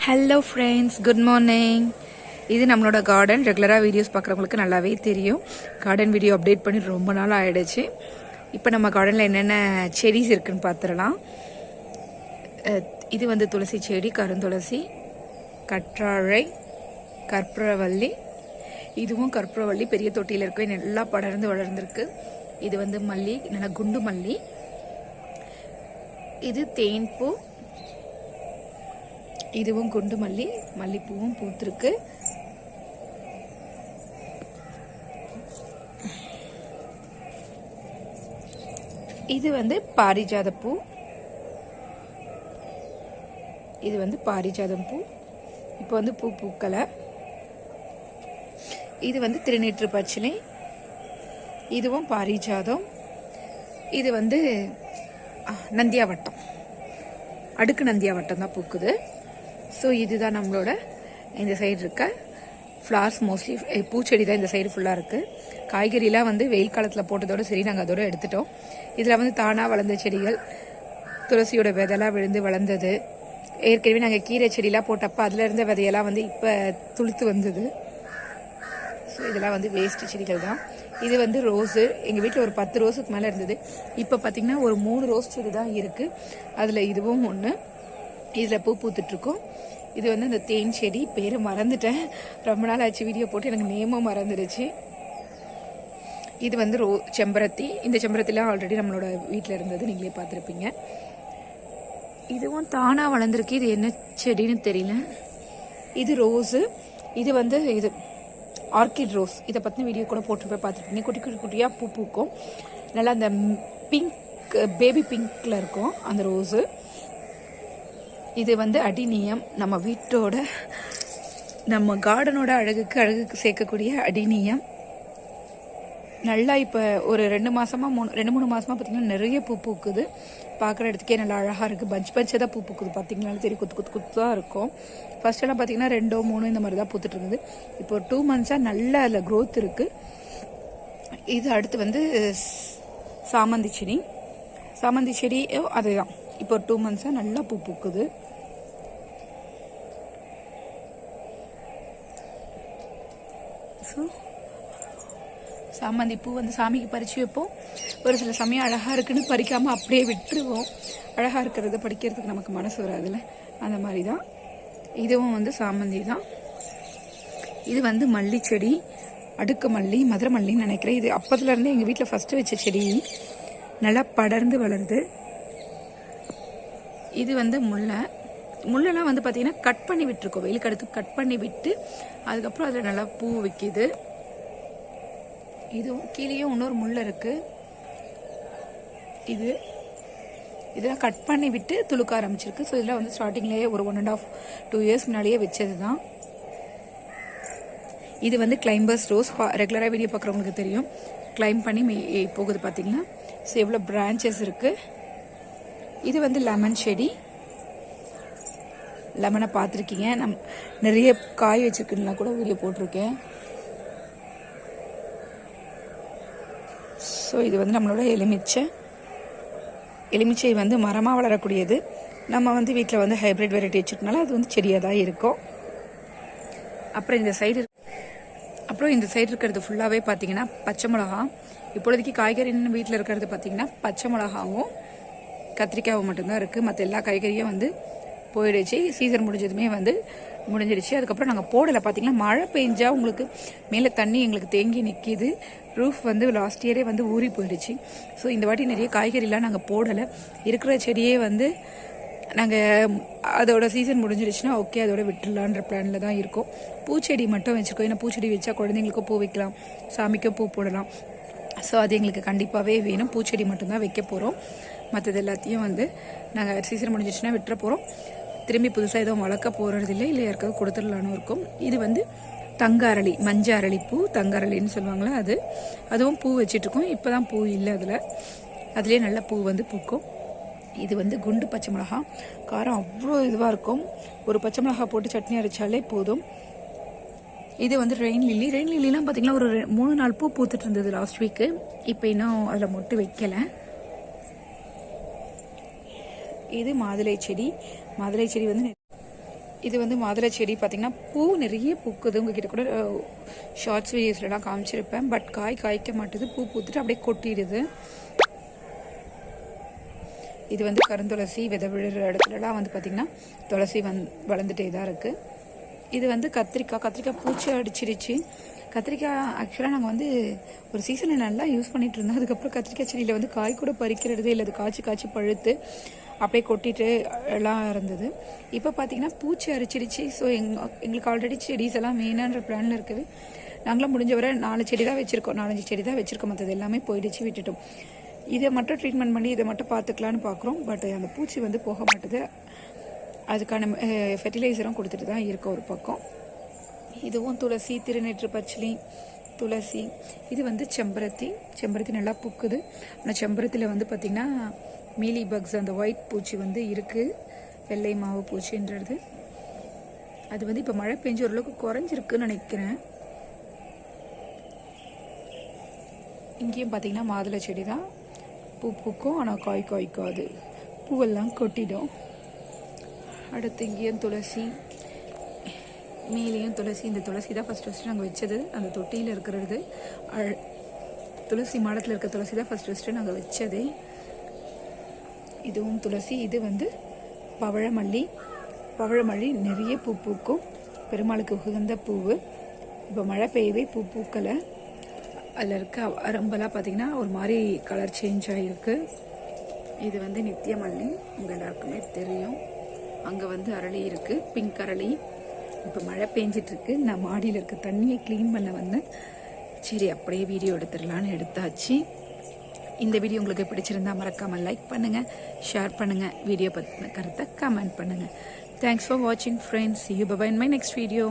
Hello friends, good morning. இது நம்மளோட garden. ரெகுலராக வீடியோஸ் பார்க்குறவங்களுக்கு நல்லாவே தெரியும். கார்டன் வீடியோ அப்டேட் பண்ணி ரொம்ப நாள் ஆகிடுச்சு. இப்போ நம்ம கார்டனில் என்னென்ன செடிஸ் இருக்குதுன்னு பார்த்துடலாம். இது வந்து துளசி செடி, கருந்துளசி, கற்றாழை, கற்பூரவள்ளி. இதுவும் கற்பூரவள்ளி பெரிய தொட்டியில் இருக்கவே நல்லா படர்ந்து வளர்ந்துருக்கு. இது வந்து மல்லி, நல்லா குண்டு மல்லி. இது தேன்பூ, இதுவும் குண்டு மல்லி, மல்லிப்பூவும் பூத்திருக்கு. இது வந்து பாரிஜாத பூ, இது வந்து பாரிஜாதம் பூ. இப்போ வந்து பூ பூக்கலை. இது வந்து திருநீற்று பச்சிலை, இதுவும் பாரிஜாதம். இது வந்து நந்தியாவட்டம், அடுக்கு நந்தியாவட்டம் தான் பூக்குது. ஸோ இதுதான் நம்மளோட இந்த சைடு இருக்க ஃப்ளார்ஸ். மோஸ்ட்லி பூச்செடி தான் இந்த சைடு ஃபுல்லாக இருக்குது. காய்கறிலாம் வந்து வெயில் காலத்தில் போட்டதோடு சரி, நாங்கள் அதோடு எடுத்துட்டோம். இதில் வந்து தானாக வளர்ந்த செடிகள், துளசியோட விதையெல்லாம் விழுந்து வளர்ந்தது. ஏற்கனவே நாங்கள் கீரை செடியெலாம் போட்டப்போ அதில் இருந்த விதையெல்லாம் வந்து இப்போ துளுத்து வந்தது. ஸோ இதெல்லாம் வந்து வேஸ்ட்டு செடிகள் தான். இது வந்து ரோஸு. எங்கள் வீட்டில் ஒரு 10 ரோஸுக்கு மேலே இருந்தது. இப்போ பார்த்திங்கன்னா ஒரு 3 ரோஸ் செடி தான் இருக்குது. அதில் இதுவும் ஒன்று. இதில் பூ பூத்துட்ருக்கோம். இது வந்து இந்த தேன் செடி, பேரை மறந்துட்டேன். ரொம்ப நாள் ஆச்சு வீடியோ போட்டு, எனக்கு நேமும் மறந்துடுச்சு. இது வந்து செம்பருத்தி. இந்த செம்பருத்திலாம் ஆல்ரெடி நம்மளோட வீட்டில் இருந்தது, நீங்களே பார்த்துருப்பீங்க. இதுவும் தானாக வளர்ந்துருக்கு. இது என்ன செடின்னு தெரியல. இது ரோஸு. இது வந்து இது ஆர்கிட் ரோஸ். இதை பற்றின வீடியோ கூட போட்டு போய் பார்த்துருப்பீங்க. குட்டி குட்டி குட்டியாக பூ பூக்கும். நல்லா அந்த பிங்க், பேபி பிங்க்கில் இருக்கும் அந்த ரோஸு. இது வந்து அடினியம். நம்ம வீட்டோட, நம்ம கார்டனோட அழகுக்கு சேர்க்கக்கூடிய அடினியம். நல்லா இப்போ ஒரு 2 3 மாதமாக பார்த்திங்கன்னா நிறைய பூ பூக்குது. பார்க்குற இடத்துக்கே நல்லா அழகாக இருக்குது. பஞ்சு தான் பூ பூக்குது. பார்த்திங்கனாலும் சரி, குத்து குத்தாக இருக்கும். ஃபர்ஸ்டெல்லாம் பார்த்திங்கன்னா 2 3 இந்த மாதிரி தான் பூத்துட்டு இருந்தது. இப்போ 2 மந்த்ஸாக நல்ல அதில் க்ரோத் இருக்குது. இது அடுத்து வந்து சாமந்தி செடி. சாமந்தி செடி அதுதான் இப்போ 2 மந்த்ஸாக நல்லா பூ பூக்குது. ஸோ சாமந்தி பூ வந்து சாமிக்கு பறித்து வைப்போம். ஒரு சில சமயம் அழகாக இருக்குன்னு பறிக்காமல் அப்படியே விட்டுருவோம். அழகாக இருக்கிறத பறிக்கிறதுக்கு நமக்கு மனசு வராதுல்ல, அந்த மாதிரி தான். இதுவும் வந்து சாமந்தி தான். இது வந்து மல்லி செடி, அடுக்கு மல்லி, மதுரை மல்லின்னு நினைக்கிறேன். இது அப்போதுலேருந்து எங்கள் வீட்டில் ஃபஸ்ட்டு வச்ச செடி, நல்லா படர்ந்து வளருது. இது வந்து முள்ளெல்லாம் வந்து பார்த்திங்கன்னா கட் பண்ணி விட்டுருக்கோம். வெயிலுக்கு அடுத்து கட் பண்ணி விட்டு அதுக்கப்புறம் அதில் நல்லா பூ வைக்கிது. இதுவும் கீழேயும் இன்னொரு முள் இருக்குது. இதெல்லாம் கட் பண்ணி விட்டு துளுக்க ஆரம்பிச்சிருக்கு. ஸோ இதெல்லாம் வந்து ஸ்டார்டிங்லேயே ஒரு 1.5 2 இயர்ஸ் முன்னாடியே வச்சது தான். இது வந்து கிளைம்பர்ஸ் ரோஸ். ரெகுலராக வீடியோ பார்க்குறவங்களுக்கு தெரியும். கிளைம் பண்ணி போகுது பார்த்திங்கன்னா. ஸோ எவ்வளோ பிரான்ச்சஸ் இருக்குது. இது வந்து லெமன் செடி. லெமனை பார்த்துருக்கீங்க. நிறைய காய் வச்சுருக்குன்னா கூட வீடியோ போட்டிருக்கேன். ஸோ இது வந்து நம்மளோட எலுமிச்சை வந்து மரமாக வளரக்கூடியது. நம்ம வந்து வீட்டில் வந்து ஹைப்ரிட் வெரைட்டி வச்சுருக்கனால அது வந்து செடியாக தான் இருக்கும். அப்புறம் இந்த சைடு இருக்கிறது ஃபுல்லாகவே பார்த்திங்கன்னா பச்சை மிளகா. இப்பொழுதைக்கு காய்கறின்னு வீட்டில் இருக்கிறது பார்த்திங்கன்னா பச்சை மிளகாவும் கத்திரிக்காவும் மட்டும்தான் இருக்குது. மற்ற எல்லா காய்கறியும் வந்து போயிடுச்சு. சீசன் முடிஞ்சதுமே வந்து முடிஞ்சிடுச்சு. அதுக்கப்புறம் நாங்கள் போடலை. பார்த்திங்கன்னா மழை பெஞ்சால் உங்களுக்கு மேலே தண்ணி எங்களுக்கு தேங்கி நிற்கிது. ரூஃப் வந்து லாஸ்ட் இயரே வந்து ஊறி போயிடுச்சு. ஸோ இந்த வாட்டி நிறைய காய்கறிலாம் நாங்கள் போடலை. இருக்கிற செடியே வந்து நாங்கள் அதோட சீசன் முடிஞ்சிடுச்சுன்னா ஓகே அதோட விட்டுடலான்ற பிளானில் தான் இருக்கோம். பூச்செடி மட்டும் வச்சுருக்கோம். ஏன்னா பூச்செடி வச்சா குழந்தைங்களுக்கும் பூ வைக்கலாம், சாமிக்கும் பூ போடலாம். ஸோ அது எங்களுக்கு கண்டிப்பாகவே வேணும். பூச்செடி மட்டும்தான் வைக்க போகிறோம். மற்றது எல்லாத்தையும் வந்து நாங்கள் சீசன் முடிஞ்சிடுச்சுன்னா விட்டுற போகிறோம். திரும்பி புதுசாக எதுவும் வளர்க்க போகிறதில்லை, இல்லை யாருக்காவது கொடுத்துடலான்னு இருக்கும். இது வந்து தங்க அரளி, மஞ்ச அரளி பூ, தங்க அரளின்னு சொல்லுவாங்களா அது. அதுவும் பூ வச்சிட்ருக்கோம். இப்போ தான் பூ இல்லை அதுலேயே நல்ல பூ வந்து பூக்கும். இது வந்து குண்டு பச்சை மிளகா. காரம் அவ்வளோ இதுவாக இருக்கும். ஒரு பச்சை மிளகா போட்டு சட்னி அரைச்சாலே போதும். இது வந்து ரெயின் லில்லிலாம் பார்த்திங்கன்னா ஒரு 3-4 பூ பூத்துட்டு இருந்தது லாஸ்ட் வீக்கு. இப்போ இன்னும் அதில் மொட்டு வைக்கலை. இது மாதுளை செடி. மாதுளை செடி வந்து இது வந்து மாதுளை செடி பார்த்திங்கன்னா பூ நிறைய பூக்குது. உங்ககிட்ட கூட ஷார்ட்ஸ் வீடியோஸ்லாம் காமிச்சிருப்பேன். பட் காய்க்க மாட்டுது, பூ பூத்துட்டு அப்படியே கொட்டிடுது. இது வந்து கருந்துளசி. விதை விழுற இடத்துலலாம் வந்து பார்த்திங்கன்னா துளசி வளர்ந்துட்டே தான் இருக்குது. இது வந்து கத்திரிக்காய் பூச்சி அடிச்சிருச்சு. கத்திரிக்காய் ஆக்சுவலாக நாங்கள் வந்து ஒரு சீசனை நல்லா யூஸ் பண்ணிகிட்டு இருந்தோம். அதுக்கப்புறம் கத்திரிக்காய் செடியில் வந்து காய் கூட பறிக்கிறது இல்லை, அது காய்ச்சி பழுத்து அப்படியே கொட்டிட்டு எல்லாம் இருந்தது. இப்போ பார்த்திங்கன்னா பூச்சி அரிச்சிருச்சு. ஸோ எங்களுக்கு ஆல்ரெடி செடிஸ் எல்லாம் வேணான்ற பிளானில் இருக்குது. நாங்களும் முடிஞ்ச வரை 4 செடி தான் வச்சுருக்கோம், 4-5 செடி தான் வச்சுருக்கோம். மற்றது எல்லாமே போயிடுச்சு, விட்டுட்டோம். இதை மட்டும் ட்ரீட்மெண்ட் பண்ணி இதை மட்டும் பார்த்துக்கலான்னு பார்க்குறோம். பட் அந்த பூச்சி வந்து போக மாட்டுது. அதுக்கான ஃபெர்டிலைசரும் கொடுத்துட்டு தான் இருக்க ஒரு பக்கம். இதுவும் துளசி, திருநெற்று பச்சிலி, துளசி. இது வந்து செம்பருத்தி நல்லா பூக்குது. ஆனால் செம்பருத்தியில் வந்து பார்த்திங்கன்னா மீலி பக்ஸ், அந்த ஒயிட் பூச்சி வந்து இருக்குது, வெள்ளை மாவு பூச்சின்றது. அது வந்து இப்போ மழை பெஞ்சு ஓரளவுக்கு குறைஞ்சிருக்குன்னு நினைக்கிறேன். இங்கேயும் பார்த்திங்கன்னா மாதுளை செடி தான், பூ பூக்கும் ஆனால் காய்க்காது, பூவெல்லாம் கொட்டிடும். அடுத்து இங்கேயும் துளசி, மேலேயும் துளசி. இந்த துளசி தான் ஃபஸ்ட்டு நாங்கள் வச்சது. அந்த தொட்டியில் இருக்கிறது துளசி மாடத்தில் இருக்க துளசி தான் ஃபஸ்ட்டு நாங்கள் வச்சது. இதுவும் துளசி. இது வந்து பவழமல்லி நிறைய பூ பூக்கும், பெருமாளுக்கு உகந்த பூவு. இப்போ மழை பெய்யவே பூ பூக்கலை. அதில் இருக்க அரம்பெல்லாம் பார்த்திங்கன்னா ஒரு மாதிரி கலர் சேஞ்ச் ஆகிருக்கு. இது வந்து நித்திய மல்லி, உங்கள் எல்லாருக்குமே தெரியும். அங்கே வந்து அரளி இருக்குது, பிங்க் அரளி. இப்போ மழை பெஞ்சிட்ருக்கு. நான் மாடியில் இருக்க தண்ணியை க்ளீன் பண்ண வந்தேன். சரி அப்படியே வீடியோ எடுத்துடலான்னு எடுத்தாச்சு. இந்த வீடியோ உங்களுக்கு பிடிச்சிருந்தா மறக்காமல் லைக் பண்ணுங்கள், ஷேர் பண்ணுங்கள், வீடியோ பற்றின கருத்தை கமெண்ட் பண்ணுங்கள். தேங்க்ஸ் ஃபார் வாட்சிங் friends. See you bye in my next video.